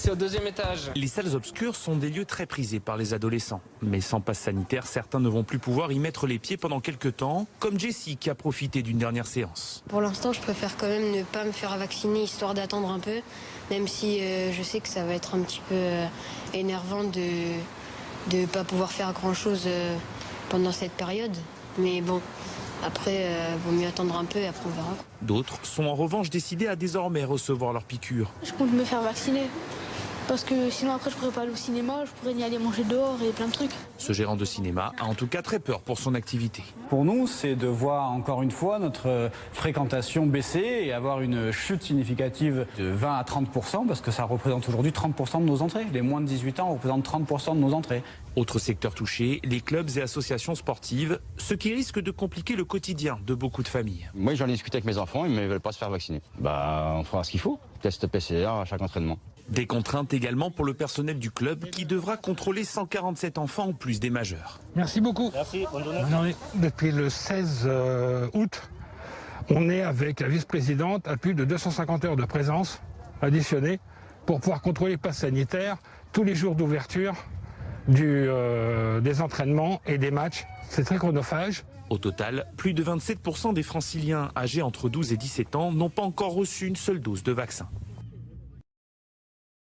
C'est au 2e étage. Les salles obscures sont des lieux très prisés par les adolescents. Mais sans passe sanitaire, certains ne vont plus pouvoir y mettre les pieds pendant quelques temps, comme Jessie qui a profité d'une dernière séance. Pour l'instant, je préfère quand même ne pas me faire vacciner, histoire d'attendre un peu, même si je sais que ça va être un petit peu énervant de ne pas pouvoir faire grand-chose pendant cette période. Mais bon, après, vaut mieux attendre un peu et après on verra. D'autres sont en revanche décidés à désormais recevoir leur piqûre. Je compte me faire vacciner. Parce que sinon après je pourrais pas aller au cinéma, je pourrais ni aller manger dehors et plein de trucs. Ce gérant de cinéma a en tout cas très peur pour son activité. Pour nous, c'est de voir encore une fois notre fréquentation baisser et avoir une chute significative de 20 à 30%, parce que ça représente aujourd'hui 30% de nos entrées. Les moins de 18 ans représentent 30% de nos entrées. Autre secteur touché, les clubs et associations sportives, ce qui risque de compliquer le quotidien de beaucoup de familles. Moi j'en ai discuté avec mes enfants, ils ne veulent pas se faire vacciner. On fera ce qu'il faut, test PCR à chaque entraînement. Des contraintes également pour le personnel du club qui devra contrôler 147 enfants en plus des majeurs. Merci beaucoup. Merci, bonne journée. Depuis le 16 août, on est avec la vice-présidente à plus de 250 heures de présence additionnées pour pouvoir contrôler le pass sanitaire tous les jours d'ouverture des entraînements et des matchs. C'est très chronophage. Au total, plus de 27% des franciliens âgés entre 12 et 17 ans n'ont pas encore reçu une seule dose de vaccin.